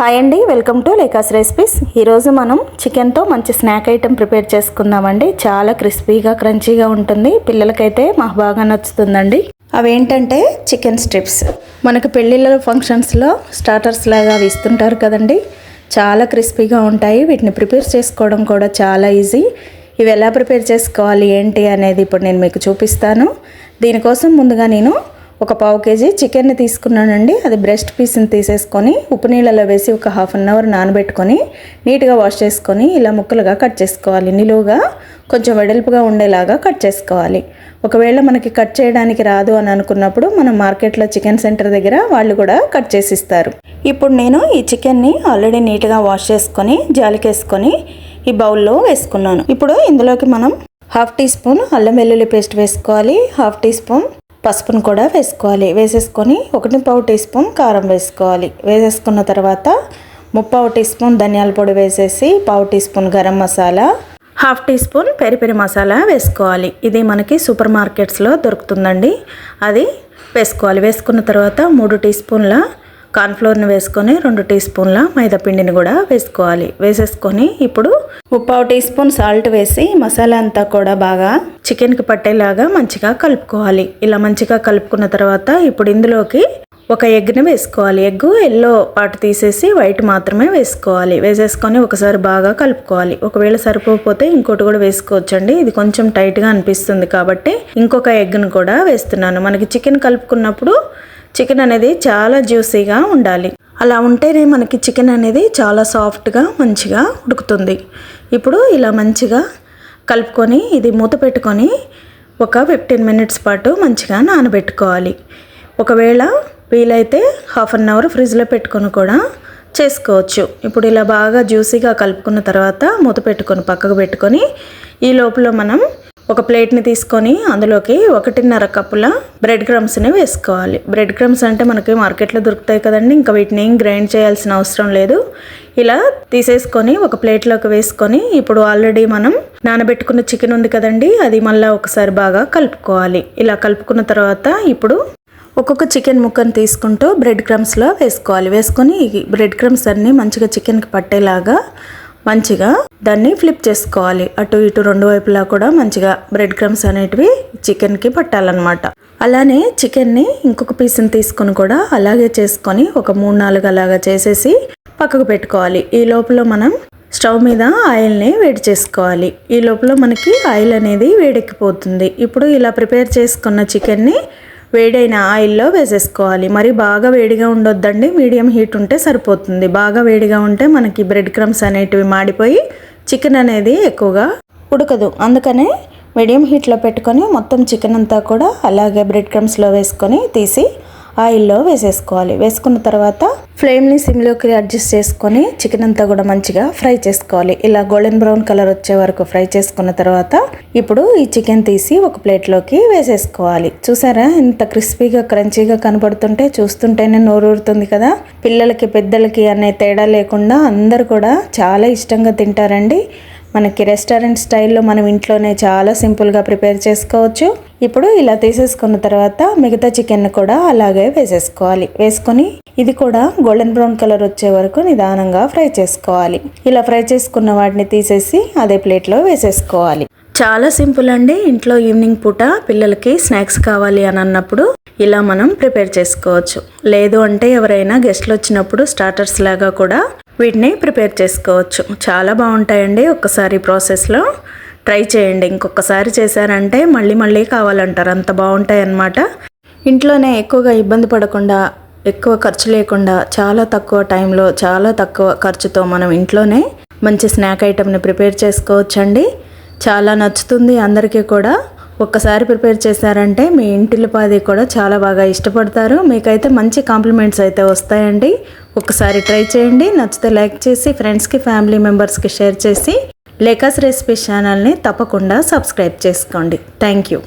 Hi అండి, welcome to లేకాస్ recipes. ఈరోజు మనం చికెన్తో మంచి స్నాక్ ఐటెం ప్రిపేర్ చేసుకుందామండి. చాలా క్రిస్పీగా క్రంచీగా ఉంటుంది. పిల్లలకైతే మాకు బాగా నచ్చుతుందండి. అవేంటంటే చికెన్ స్ట్రిప్స్. మనకు పెళ్ళిళ్ళ ఫంక్షన్స్లో స్టార్టర్స్ లాగా అవి ఇస్తుంటారు కదండి. చాలా క్రిస్పీగా ఉంటాయి. వీటిని ప్రిపేర్ చేసుకోవడం కూడా చాలా ఈజీ. ఇవి ఎలా ప్రిపేర్ చేసుకోవాలి ఏంటి అనేది ఇప్పుడు నేను మీకు చూపిస్తాను. దీనికోసం ముందుగా నేను ఒక పావు కేజీ చికెన్ని తీసుకున్నానండి. అది బ్రెస్ట్ పీస్ని తీసేసుకొని ఉప్పు నీళ్ళలో వేసి ఒక హాఫ్ అన్ అవర్ నానబెట్టుకొని నీట్గా వాష్ చేసుకొని ఇలా ముక్కలుగా కట్ చేసుకోవాలి. నిలువుగా కొంచెం వెడల్పుగా ఉండేలాగా కట్ చేసుకోవాలి. ఒకవేళ మనకి కట్ చేయడానికి రాదు అని అనుకున్నప్పుడు మనం మార్కెట్లో చికెన్ సెంటర్ దగ్గర వాళ్ళు కూడా కట్ చేసి ఇస్తారు. ఇప్పుడు నేను ఈ చికెన్ని ఆల్రెడీ నీట్గా వాష్ చేసుకొని జాలికేసుకొని ఈ బౌల్లో వేసుకున్నాను. ఇప్పుడు ఇందులోకి మనం హాఫ్ టీ స్పూన్ అల్లం వెల్లుల్లి పేస్ట్ వేసుకోవాలి. హాఫ్ టీ స్పూన్ పసుపును కూడా వేసుకోవాలి. వేసేసుకొని 1.25 టీ స్పూన్ కారం వేసుకోవాలి. వేసేసుకున్న తర్వాత 3/4 టీ స్పూన్ ధనియాల పొడి వేసేసి 1/2 teaspoon garam masala, half teaspoon పెరి మసాలా వేసుకోవాలి. ఇది మనకి సూపర్ మార్కెట్స్లో దొరుకుతుందండి. అది వేసుకోవాలి. వేసుకున్న తర్వాత 3 టీ స్పూన్ల కార్న్ఫ్లోర్ని వేసుకొని 2 టీ స్పూన్ల మైదా పిండిని కూడా వేసుకోవాలి. వేసేసుకొని ఇప్పుడు 1/2 టీ స్పూన్ సాల్ట్ వేసి మసాలా అంతా కూడా బాగా చికెన్కి పట్టేలాగా మంచిగా కలుపుకోవాలి. ఇలా మంచిగా కలుపుకున్న తర్వాత ఇప్పుడు ఇందులోకి ఒక ఎగ్ని వేసుకోవాలి. ఎగ్ ఎల్లో పార్ట్ తీసేసి వైట్ మాత్రమే వేసుకోవాలి. వేసేసుకొని ఒకసారి బాగా కలుపుకోవాలి. ఒకవేళ సరిపోతే ఇంకోటి కూడా వేసుకోవచ్చండి. ఇది కొంచెం టైట్గా అనిపిస్తుంది కాబట్టి ఇంకొక ఎగ్ని కూడా వేస్తున్నాను. మనకి చికెన్ కలుపుకున్నప్పుడు చికెన్ అనేది చాలా జ్యూసీగా ఉండాలి. అలా ఉంటేనే మనకి చికెన్ అనేది చాలా సాఫ్ట్గా మంచిగా ఉడుకుతుంది. ఇప్పుడు ఇలా మంచిగా కలుపుకొని ఇది మూత పెట్టుకొని ఒక 15 మినిట్స్ పాటు మంచిగా నానబెట్టుకోవాలి. ఒకవేళ వీలైతే హాఫ్ అన్ అవర్ ఫ్రిడ్జ్లో పెట్టుకొని కూడా చేసుకోవచ్చు. ఇప్పుడు ఇలా బాగా జ్యూసీగా కలుపుకున్న తర్వాత మూత పెట్టుకొని పక్కకు పెట్టుకొని ఈ లోపల మనం ఒక ప్లేట్ని తీసుకొని అందులోకి 1.5 కప్పుల బ్రెడ్ క్రమ్స్ని వేసుకోవాలి. బ్రెడ్ క్రమ్స్ అంటే మనకి మార్కెట్లో దొరుకుతాయి కదండి. ఇంకా వీటిని గ్రైండ్ చేయాల్సిన అవసరం లేదు. ఇలా తీసేసుకొని ఒక ప్లేట్లోకి వేసుకొని ఇప్పుడు ఆల్రెడీ మనం నానబెట్టుకున్న చికెన్ ఉంది కదండి, అది మళ్ళీ ఒకసారి బాగా కలుపుకోవాలి. ఇలా కలుపుకున్న తర్వాత ఇప్పుడు ఒక్కొక్క చికెన్ ముక్కను తీసుకుంటూ బ్రెడ్ క్రమ్స్లో వేసుకోవాలి. వేసుకొని ఈ బ్రెడ్ క్రమ్స్ అన్నీ మంచిగా చికెన్కి పట్టేలాగా మంచిగా దాన్ని ఫ్లిప్ చేసుకోవాలి. అటు ఇటు రెండు వైపులా కూడా మంచిగా బ్రెడ్ క్రమ్స్ అనేటివి చికెన్కి పట్టాలన్నమాట. అలానే చికెన్ని ఇంకొక పీస్ని తీసుకొని కూడా అలాగే చేసుకొని ఒక 3-4 అలాగా చేసేసి పక్కకు పెట్టుకోవాలి. ఈ లోపల మనం స్టవ్ మీద ఆయిల్ని వేడి చేసుకోవాలి. ఈ లోపల మనకి ఆయిల్ అనేది వేడెక్కిపోతుంది. ఇప్పుడు ఇలా ప్రిపేర్ చేసుకున్న చికెన్ని వేడైన ఆయిల్లో వేసేసుకోవాలి. మరి బాగా వేడిగా ఉండొద్దండి, మీడియం హీట్ ఉంటే సరిపోతుంది. బాగా వేడిగా ఉంటే మనకి బ్రెడ్ క్రమ్స్ అనేటివి మాడిపోయి చికెన్ అనేది ఎక్కువగా ఉడకదు. అందుకనే మీడియం హీట్లో పెట్టుకొని మొత్తం చికెన్ అంతా కూడా అలాగే బ్రెడ్ క్రమ్స్లో వేసుకొని తీసి ఆయిల్లో వేసేసుకోవాలి. వేసుకున్న తర్వాత ఫ్లేమ్ని సిమ్లోకి అడ్జస్ట్ చేసుకొని చికెన్ అంతా కూడా మంచిగా ఫ్రై చేసుకోవాలి. ఇలా గోల్డెన్ బ్రౌన్ కలర్ వచ్చే వరకు ఫ్రై చేసుకున్న తర్వాత ఇప్పుడు ఈ చికెన్ తీసి ఒక ప్లేట్లోకి వేసేసుకోవాలి. చూసారా ఎంత క్రిస్పీగా క్రంచీగా కనబడుతుంటే చూస్తుంటేనే నోరూరుతుంది కదా. పిల్లలకి పెద్దలకి అనే తేడా లేకుండా అందరు కూడా చాలా ఇష్టంగా తింటారండి. మనకి రెస్టారెంట్ స్టైల్లో మనం ఇంట్లోనే చాలా సింపుల్గా ప్రిపేర్ చేసుకోవచ్చు. ఇప్పుడు ఇలా తీసేసుకున్న తర్వాత మిగతా చికెన్ కూడా అలాగే వేసేసుకోవాలి. వేసుకొని ఇది కూడా గోల్డెన్ బ్రౌన్ కలర్ వచ్చే వరకు నిదానంగా ఫ్రై చేసుకోవాలి. ఇలా ఫ్రై చేసుకున్న వాటిని తీసేసి అదే ప్లేట్లో వేసేసుకోవాలి. చాలా సింపుల్ అండి. ఇంట్లో ఈవినింగ్ పూట పిల్లలకి స్నాక్స్ కావాలి అని అన్నప్పుడు ఇలా మనం ప్రిపేర్ చేసుకోవచ్చు. లేదు అంటే ఎవరైనా గెస్ట్లు వచ్చినప్పుడు స్టార్టర్స్ లాగా కూడా వీటిని ప్రిపేర్ చేసుకోవచ్చు. చాలా బాగుంటాయండి. ఒక్కసారి ప్రాసెస్లో ట్రై చేయండి. ఇంకొకసారి చేశారంటే మళ్ళీ మళ్ళీ కావాలంటారు, అంత బాగుంటాయి అన్నమాట. ఇంట్లోనే ఎక్కువగా ఇబ్బంది పడకుండా ఎక్కువ ఖర్చు లేకుండా చాలా తక్కువ టైంలో చాలా తక్కువ ఖర్చుతో మనం ఇంట్లోనే మంచి స్నాక్ ఐటెంని ప్రిపేర్ చేసుకోవచ్చండి. చాలా నచ్చుతుంది అందరికీ కూడా. ఒక్కసారి ప్రిపేర్ చేశారంటే మీ ఇంటిల్లిపాది కూడా చాలా బాగా ఇష్టపడతారు. మీకైతే మంచి కాంప్లిమెంట్స్ అయితే వస్తాయండి. ఒక్కసారి ట్రై చేయండి. నచ్చితే లైక్ చేసి ఫ్రెండ్స్కి ఫ్యామిలీ మెంబర్స్కి షేర్ చేసి లేకాస్ రెసిపీస్ ఛానల్ని తప్పకుండా సబ్స్క్రైబ్ చేసుకోండి. Thank you.